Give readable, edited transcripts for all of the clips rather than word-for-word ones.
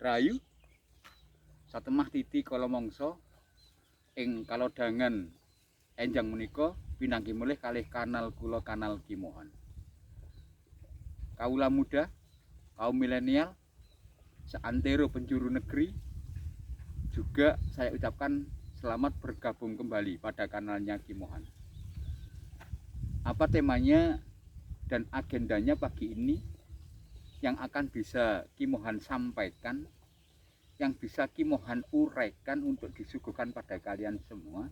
rayu satemah titi kala mangsa ing kalodhangan enjang menika pinanggi mulih kalih kanal kula kanal Kimohan. Kaula muda, kaum milenial, seantero penjuru negeri juga saya ucapkan selamat bergabung kembali pada kanalnya Kimohan. Apa temanya dan agendanya pagi ini yang akan bisa Kimohan sampaikan, yang bisa Kimohan uraikan untuk disuguhkan pada kalian semua.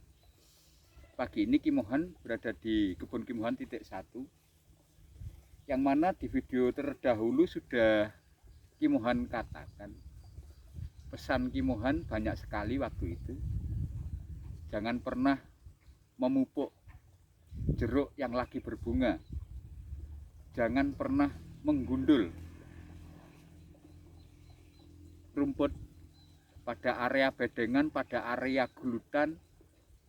Pagi ini Kimohan berada di Kebun Kimohan titik 1, yang mana di video terdahulu sudah Kimohan katakan pesan Kimohan banyak sekali waktu itu. Jangan pernah memupuk jeruk yang lagi berbunga, jangan pernah menggundul rumput pada area bedengan, pada area gulutan,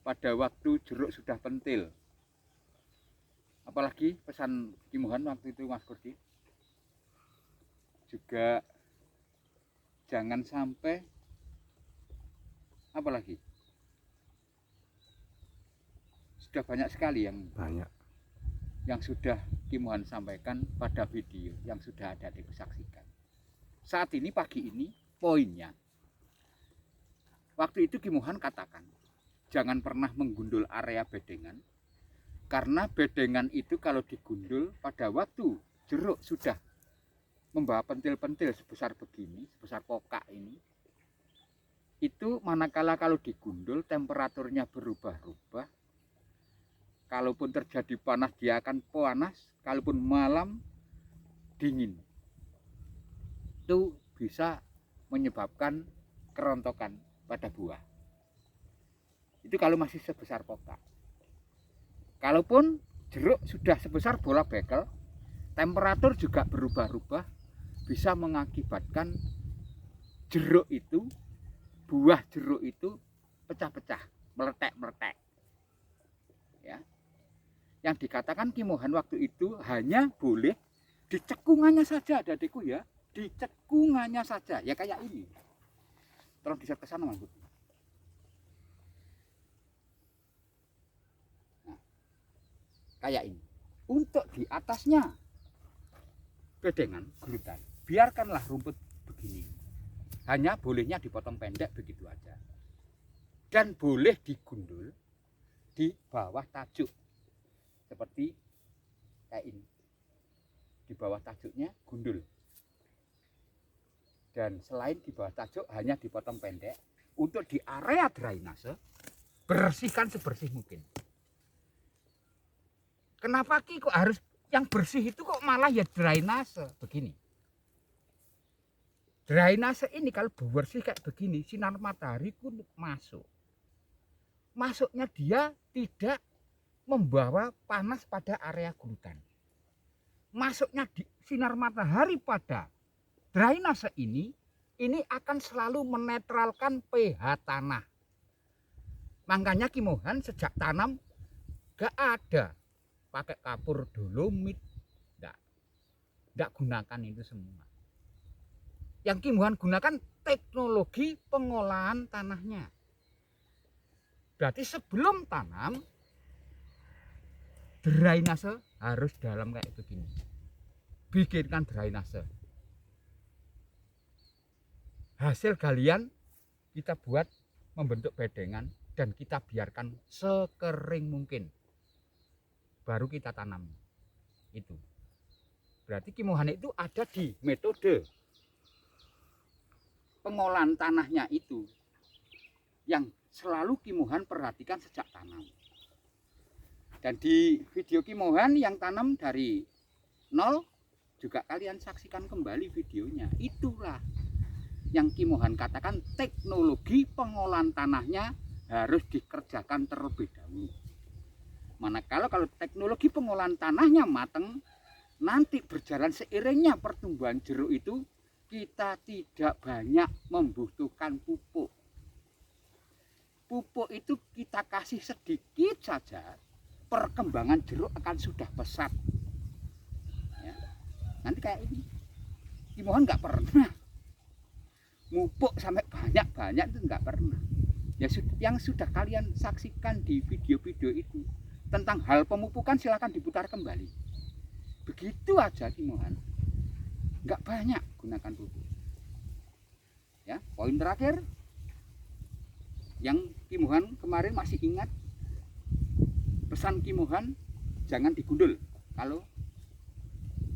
pada waktu jeruk sudah pentil. Apalagi pesan Kimohan waktu itu Mas Kurdi, juga jangan sampai apalagi sudah banyak sekali yang sudah Kimohan sampaikan pada video yang sudah ada disaksikan. Saat ini pagi ini poinnya, waktu itu Kimohan katakan jangan pernah menggundul area bedengan, karena bedengan itu kalau digundul pada waktu jeruk sudah membawa pentil-pentil sebesar begini, sebesar kokak ini, itu manakala kalau digundul temperaturnya berubah-ubah. Kalaupun terjadi panas dia akan panas, kalaupun malam dingin. Itu bisa menyebabkan kerontokan pada buah. Itu kalau masih sebesar kokak. Kalaupun jeruk sudah sebesar bola bekel, temperatur juga berubah-ubah, bisa mengakibatkan jeruk itu, buah jeruk itu pecah-pecah, meletek-meletek. Ya. Yang dikatakan Kimohan waktu itu hanya boleh di cekungannya saja, adikku ya, di cekungannya saja, ya kayak ini. Tolong diset ke sana Mas. Nah, kayak ini. Untuk di atasnya bedengan, gulutan, biarkanlah rumput begini. Hanya bolehnya dipotong pendek begitu aja. Dan boleh digundul di bawah tajuk. Seperti kayak ini, di bawah tajuknya gundul, dan selain di bawah tajuk hanya dipotong pendek. Untuk di area drainase bersihkan sebersih mungkin. Kenapa Ki kok harus yang bersih itu kok malah ya drainase begini? Drainase ini kalau bersih kayak begini, sinar matahari pun masuk, masuknya dia tidak membawa panas pada area gulutan. Masuknya di sinar matahari pada drainase ini akan selalu menetralkan pH tanah. Makanya Kimohan sejak tanam gak ada pakai kapur dolomit, enggak gunakan itu semua. Yang Kimohan gunakan teknologi pengolahan tanahnya. Berarti sebelum tanam drainase harus dalam kayak begini. Bikinkan drainase. Hasil galian kita buat membentuk bedengan dan kita biarkan sekering mungkin. Baru kita tanam. Itu. Berarti Kimohan itu ada di metode pengolahan tanahnya itu yang selalu Kimohan perhatikan sejak tanam. Dan di video Kimohan yang tanam dari nol juga kalian saksikan kembali videonya. Itulah yang Kimohan katakan teknologi pengolahan tanahnya harus dikerjakan terlebih dahulu. Manakala kalau teknologi pengolahan tanahnya matang, nanti berjalan seiringnya pertumbuhan jeruk itu, kita tidak banyak membutuhkan pupuk. Pupuk itu kita kasih sedikit saja, perkembangan jeruk akan sudah pesat. Ya. Nanti kayak ini, Kimohan nggak pernah mupuk sampai banyak-banyak itu nggak pernah. Ya yang sudah kalian saksikan di video-video itu tentang hal pemupukan silakan diputar kembali. Begitu aja Kimohan. Nggak banyak gunakan pupuk. Ya, poin terakhir yang Kimohan kemarin masih ingat pesan Kimohan jangan digundul kalau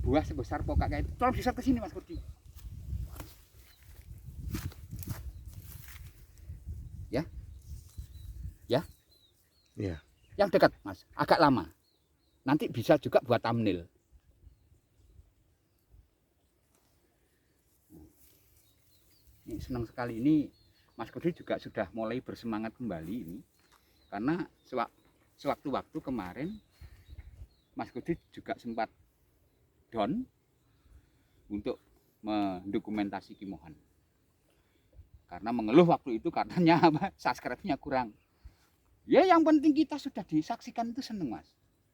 buah sebesar pokak kayak itu. Tolong bisa ke sini Mas Kurdi. Ya. Ya. Ya. Yang dekat Mas, agak lama. Nanti bisa juga buat thumbnail. Ini senang sekali ini Mas Kurdi juga sudah mulai bersemangat kembali ini. Karena sewaktu-waktu kemarin Mas Kurdi juga sempat down untuk mendokumentasi Kimohan. Karena mengeluh waktu itu katanya subscribe-nya kurang. Ya yang penting kita sudah disaksikan itu seneng Mas.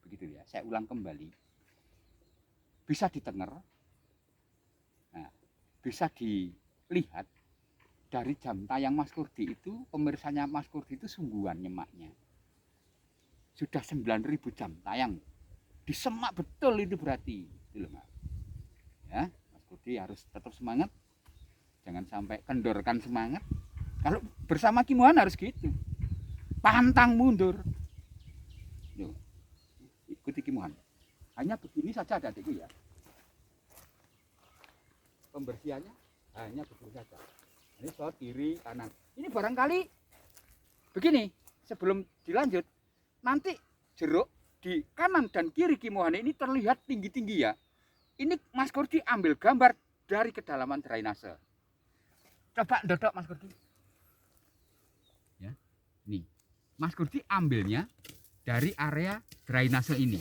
Begitu ya, saya ulang kembali. Bisa ditenger, nah, bisa dilihat dari jam tayang Mas Kurdi itu, pemirsanya Mas Kurdi itu sungguhan nyemaknya. Sudah 9.000 jam tayang. Disemak betul itu berarti. Itu loh Mas. Ya, Mas Kurdi harus tetap semangat. Jangan sampai kendorkan semangat. Kalau bersama Kimohan harus gitu. Pantang mundur. Loh, ikuti Kimohan. Hanya begini saja adikku ya. Pembersihannya hanya begini saja. Ini soal kiri kanan. Ini barangkali begini. Sebelum dilanjut, nanti jeruk di kanan dan kiri Kimohan ini terlihat tinggi-tinggi ya. Ini Mas Kurdi ambil gambar dari kedalaman drainase. Coba dodok Mas Kurdi. Ya, nih. Mas Kurdi ambilnya dari area drainase ini.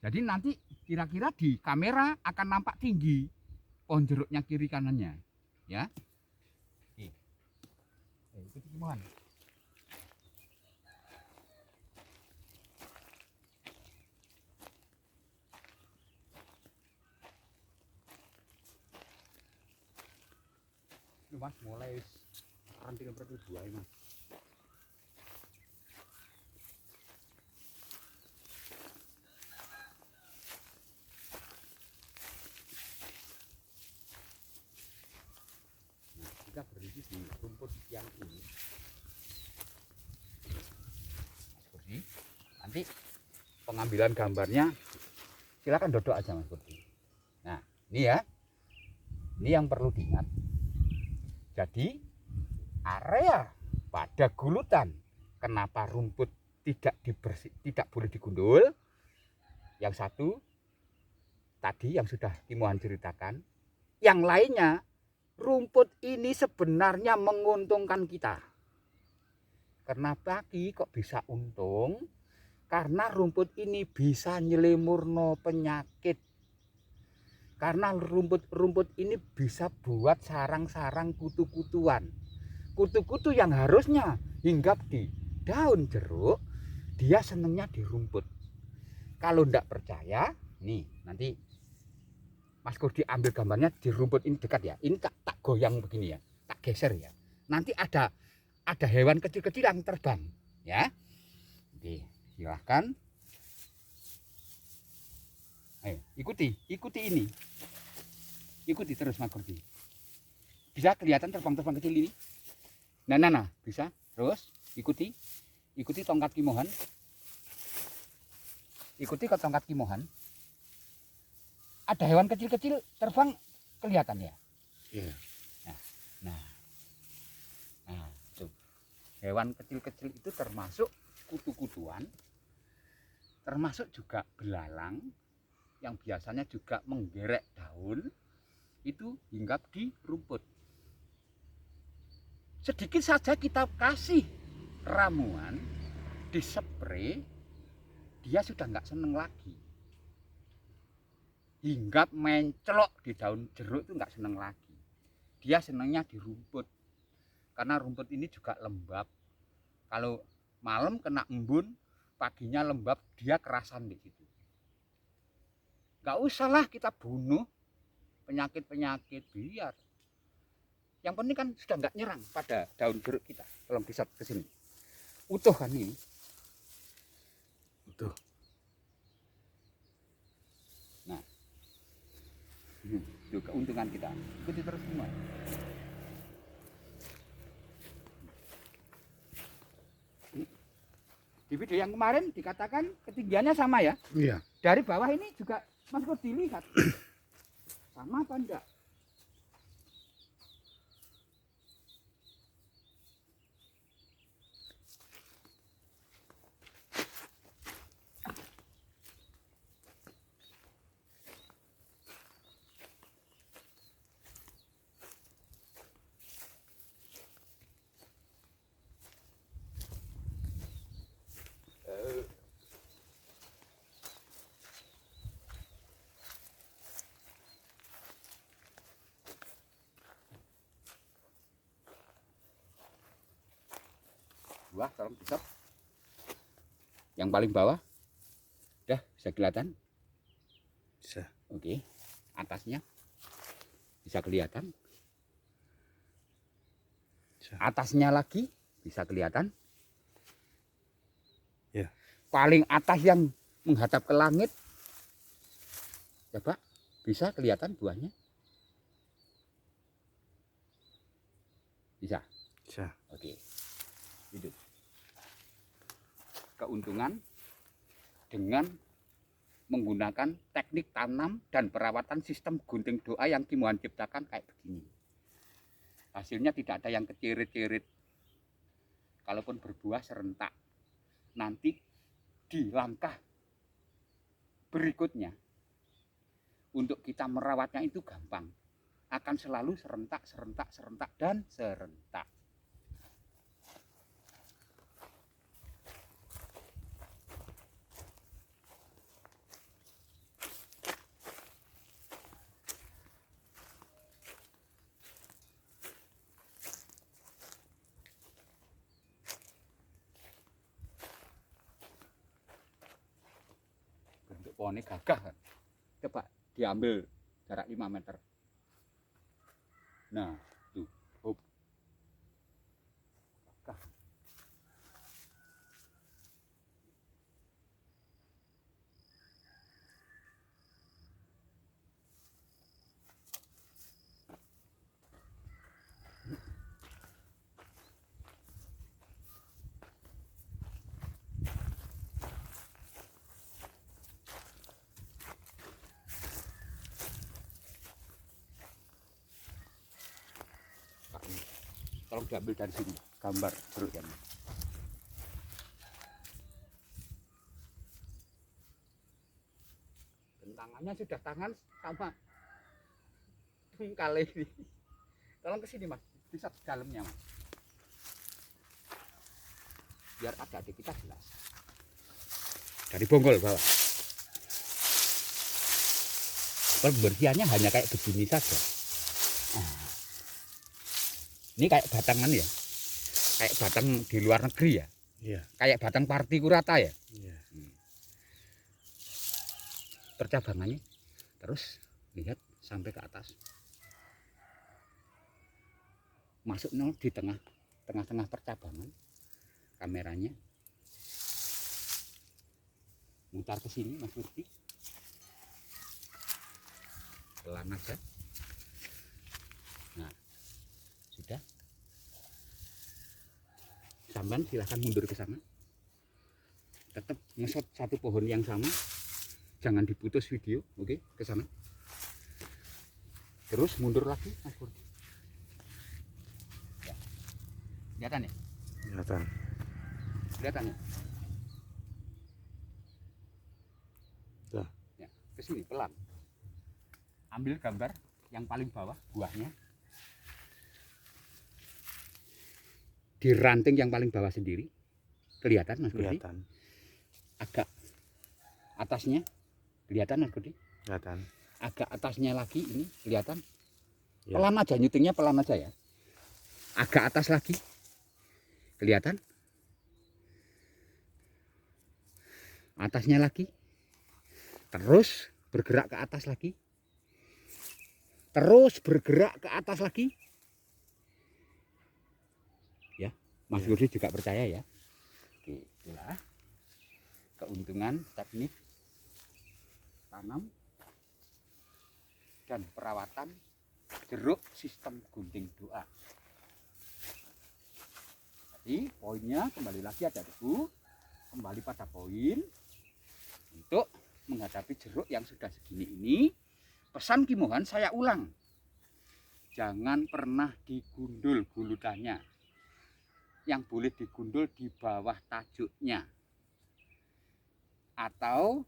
Jadi nanti kira-kira di kamera akan nampak tinggi pohon jeruknya kiri kanannya, ya. Ikuti Kimohan. Ini Mas mulai ranting-ranting buah ini Mas. Kita berhenti di rumput yang ini. Mas Kurdi, nanti pengambilan gambarnya silakan dodok aja Mas Kurdi. Nah, ini ya. Ini yang perlu diingat. Jadi, area pada gulutan kenapa rumput tidak boleh digundul? Yang satu tadi yang sudah Kimohan ceritakan. Yang lainnya, rumput ini sebenarnya menguntungkan kita. Kenapa Ki kok bisa untung? Karena rumput ini bisa nyelimurno penyakit. Karena rumput ini bisa buat sarang-sarang kutu-kutuan. Kutu-kutu yang harusnya hinggap di daun jeruk, dia senengnya di rumput. Kalau ndak percaya, nih nanti Mas Kurdi ambil gambarnya di rumput ini dekat ya. Ini tak goyang begini ya, tak geser ya. Nanti ada hewan kecil-kecil yang terbang, ya. Oke, silahkan. Ayo, ikuti ini. Ikuti terus Mas Kurdi. Bisa kelihatan terbang-terbang kecil ini? Nah, bisa. Terus ikuti tongkat Kimohan. Ikuti ke tongkat Kimohan. Ada hewan kecil-kecil terbang kelihatan ya? Iya. Nah, tuh. Hewan kecil-kecil itu termasuk kutu-kutuan, termasuk juga belalang yang biasanya juga menggerek daun, itu hinggap di rumput. Sedikit saja kita kasih ramuan, dispray, dia sudah nggak seneng lagi. Hinggap mencelok di daun jeruk itu nggak seneng lagi. Dia senangnya di rumput. Karena rumput ini juga lembab. Kalau malam kena embun, paginya lembab, dia kerasan di situ. Nggak usahlah kita bunuh penyakit-penyakit, biar Yang penting kan sudah nggak nyerang pada daun jeruk kita. Tolong disat ke sini. Utuh kan ini? Utuh. Nah, itu keuntungan kita. Ikuti terus semua. Di video yang kemarin dikatakan ketinggiannya sama ya. Iya. Dari bawah ini juga Mas Bur dilihat. Sama apa enggak? Buah tolong disat. Yang paling bawah udah bisa kelihatan. Bisa. Oke, atasnya bisa kelihatan. Bisa. Atasnya lagi bisa kelihatan. Ya. Paling atas yang menghadap ke langit, coba bisa kelihatan buahnya. Bisa. Bisa. Oke, hidup. Keuntungan dengan menggunakan teknik tanam dan perawatan sistem gunting doa yang Ki Mohan ciptakan kayak begini. Hasilnya tidak ada yang kecirit-cirit. Kalaupun berbuah serentak, nanti di langkah berikutnya untuk kita merawatnya itu gampang. Akan selalu serentak, serentak, serentak, dan serentak. Pohonnya gagah kan? Coba diambil jarak 5 meter. Nah, tuh, hop. Gagah. Tolong diambil dari sini gambar jeruk yang ini. Tangannya sudah tangan sama kali ini. Tolong ke sini Mas, bisa dalamnya Mas. Biar adik-adik kita jelas. Dari bonggol bawah. Pembersihannya hanya kayak begini saja. Nah. Ini kayak batangan ya, kayak batang di luar negeri ya, Iya. kayak batang partikurata ya. Iya. Percabangannya terus lihat sampai ke atas, masuk nol di tengah-tengah percabangan. Kameranya mutar ke sini Mas Burki, pelan aja. Nah, sudah. Sampan silahkan mundur ke sana. Tetap ngesot satu pohon yang sama. Jangan diputus video, oke? Ke sana. Terus mundur lagi, Mas Burki. Ya. Kelihatan ya? Kelihatan. Kelihatan ya? Tuh. Ya, ke sini pelan. Ambil gambar yang paling bawah buahnya. Di ranting yang paling bawah sendiri kelihatan Mas Budi? Kelihatan. Agak atasnya kelihatan Mas Budi? Kelihatan. Agak atasnya lagi ini kelihatan? Ya. Pelan aja, nyutingnya pelan aja ya. Agak atas lagi kelihatan? Atasnya lagi, terus bergerak ke atas lagi, terus bergerak ke atas lagi. Mas Iya. Rudi juga percaya ya. Oke, itulah keuntungan teknik tanam dan perawatan jeruk sistem gunting doa. Jadi poinnya kembali lagi ada debu, kembali pada poin untuk menghadapi jeruk yang sudah segini ini. Pesan Ki Mohan saya ulang, jangan pernah digundul gulutannya. Yang boleh digundul di bawah tajuknya, atau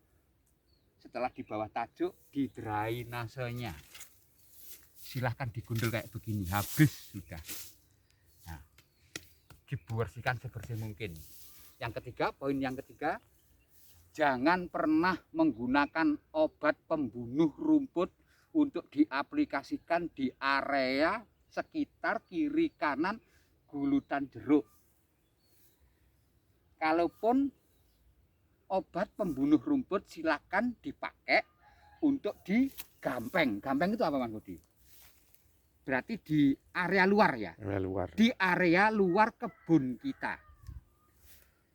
setelah di bawah tajuk di drainasenya. Silahkan digundul kayak begini, habis sudah. Nah, dibersihkan sebersih mungkin. Yang ketiga, poin yang ketiga, jangan pernah menggunakan obat pembunuh rumput untuk diaplikasikan di area sekitar kiri kanan gulutan jeruk. Kalaupun obat pembunuh rumput silakan dipakai untuk di gampeng. Gampeng itu apa Mas Budi? Berarti di area luar ya? Area luar. Di area luar kebun kita.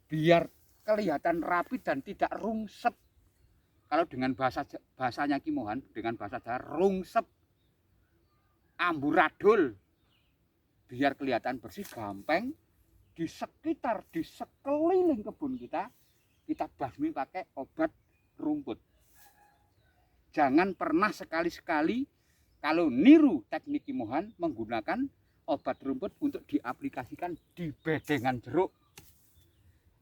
Biar kelihatan rapi dan tidak rungsep. Kalau dengan bahasanya Ki Mohan, dengan bahasa Jawa rungsep, amburadul. Biar kelihatan bersih, gampeng. Di sekitar, di sekeliling kebun kita basmi pakai obat rumput. Jangan pernah sekali-sekali kalau niru teknik Ki Mohan menggunakan obat rumput untuk diaplikasikan di bedengan jeruk.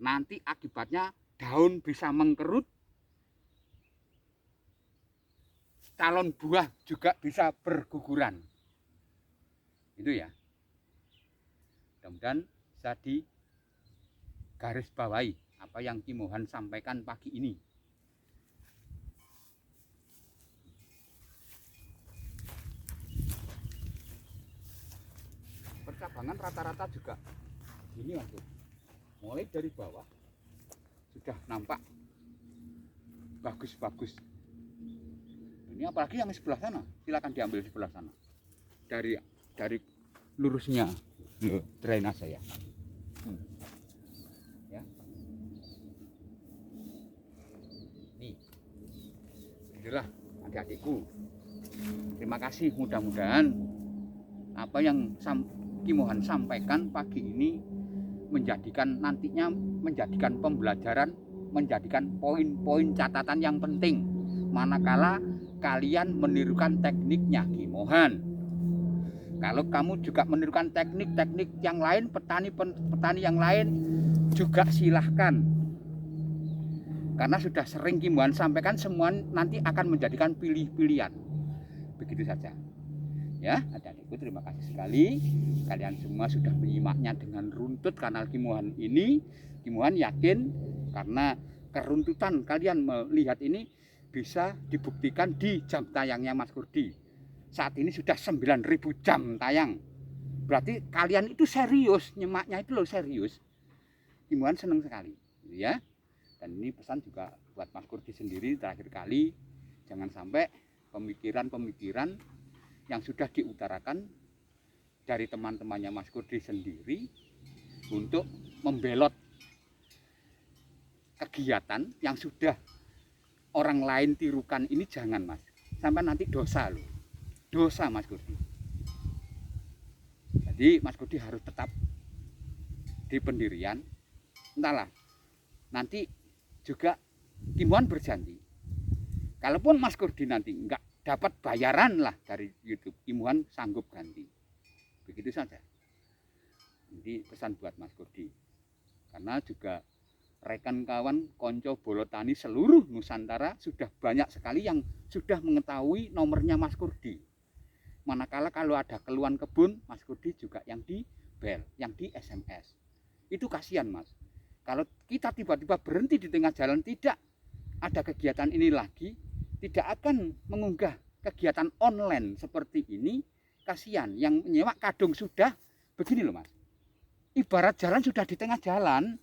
Nanti akibatnya daun bisa mengkerut, calon buah juga bisa berguguran. Itu ya. Mudah-mudahan bisa digaris bawahi apa yang Ki Mohan sampaikan pagi ini. Percabangan rata-rata juga ini Mas. Mulai dari bawah sudah nampak bagus-bagus. Ini apalagi yang sebelah sana, silakan diambil sebelah sana. Dari lurusnya drainase ya. Ya. Nih. Inilah adik-adikku. Terima kasih, mudah-mudahan apa yang Ki Mohan sampaikan pagi ini nantinya menjadikan pembelajaran, menjadikan poin-poin catatan yang penting manakala kalian menirukan tekniknya Ki Mohan. Kalau kamu juga menirukan teknik-teknik yang lain, petani yang lain juga silahkan. Karena sudah sering Ki Mohan sampaikan, semua nanti akan menjadikan pilih-pilihan. Begitu saja. Ya, adik-adikku terima kasih sekali. Kalian semua sudah menyimaknya dengan runtut kanal Ki Mohan ini. Ki Mohan yakin karena keruntutan kalian melihat ini bisa dibuktikan di jam tayangnya Mas Kurdi. Saat ini sudah 9.000 jam tayang. Berarti kalian itu serius, nyimaknya itu loh serius. Ki Mohan senang sekali, ya. Dan ini pesan juga buat Mas Kurdi sendiri terakhir kali, jangan sampai pemikiran-pemikiran yang sudah diutarakan dari teman-temannya Mas Kurdi sendiri untuk membelot kegiatan yang sudah orang lain tirukan ini, jangan Mas. Sampai nanti dosa loh. Dosa Mas Kurdi. Jadi Mas Kurdi harus tetap di pendirian. Entahlah, nanti juga Ki Mohan berjanji, kalaupun Mas Kurdi nanti enggak dapat bayaran lah dari YouTube, Ki Mohan sanggup ganti. Begitu saja. Jadi pesan buat Mas Kurdi, karena juga rekan kawan konco bolotani seluruh Nusantara sudah banyak sekali yang sudah mengetahui nomornya Mas Kurdi. Manakala kalau ada keluhan kebun, Mas Kurdi juga yang di bel, yang di SMS. Itu kasihan Mas. Kalau kita tiba-tiba berhenti di tengah jalan, tidak ada kegiatan ini lagi, tidak akan mengunggah kegiatan online seperti ini, kasihan. Yang menyewa kadung sudah begini loh Mas. Ibarat jalan sudah di tengah jalan,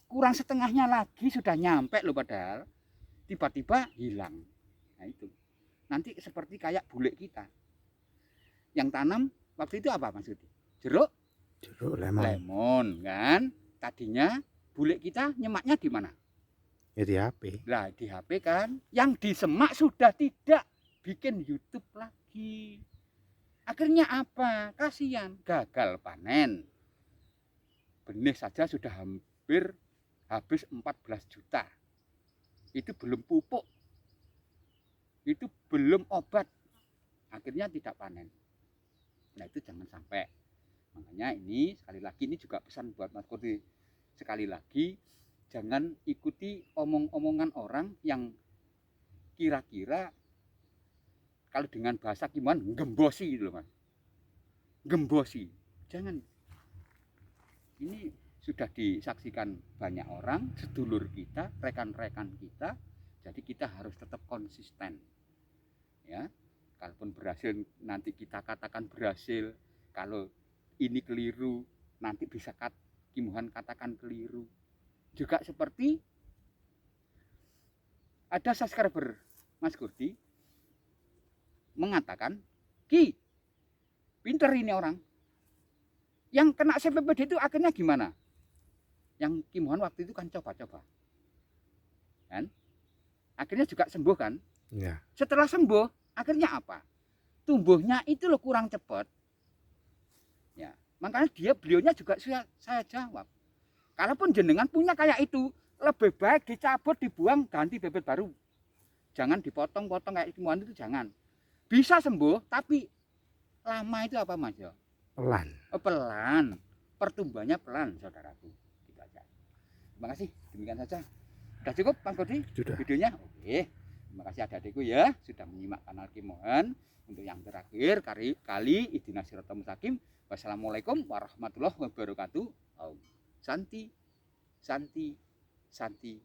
kurang setengahnya lagi sudah nyampe loh, padahal tiba-tiba hilang. Nah itu. Nanti seperti kayak bule kita yang tanam waktu itu apa Mas Yudi? Jeruk Jeruk lemon. lemon kan. Tadinya bule kita nyemaknya di mana? Ya di HP. Lah di HP kan. Yang disemak sudah tidak, bikin YouTube lagi. Akhirnya apa? Kasihan, gagal panen. Benih saja sudah hampir habis 14 juta. Itu belum pupuk. Itu belum obat. Akhirnya tidak panen. Nah itu jangan sampai. Makanya ini sekali lagi ini juga pesan buat Mas Kurdi. Sekali lagi jangan ikuti omong-omongan orang yang kira-kira kalau dengan bahasa gimana gembosi gitu loh Mas. Gembosi. Jangan. Ini sudah disaksikan banyak orang, sedulur kita, rekan-rekan kita. Jadi kita harus tetap konsisten. Ya. Kalaupun berhasil nanti kita katakan berhasil, kalau ini keliru nanti bisa Kimuhan katakan keliru. Juga seperti ada subscriber Mas Kurdi mengatakan, Ki, pinter ini orang. Yang kena CPPD itu akhirnya gimana? Yang Kimuhan waktu itu kan coba-coba. Kan? Akhirnya juga sembuh kan? Ya. Setelah sembuh, akhirnya apa? Tumbuhnya itu loh kurang cepat. Ya, makanya beliaunya juga saya jawab. Kalaupun jenengan punya kayak itu, lebih baik dicabut, dibuang, ganti bibit baru. Jangan dipotong-potong kayak Kimuhan itu jangan. Bisa sembuh, tapi lama itu apa Mas? Pelan. Pelan. Pertumbuhannya pelan, saudaraku. Gitu aja. Terima kasih. Demikian saja. Sudah cukup, Pak Kodi? Sudah. Videonya? Oke. Terima kasih adik-adikku ya sudah menyimak kanal Kimuhan. Untuk yang terakhir kali Idina Siratal Mustaqim. Wassalamualaikum warahmatullahi wabarakatuh. Santi, Santi, Santi.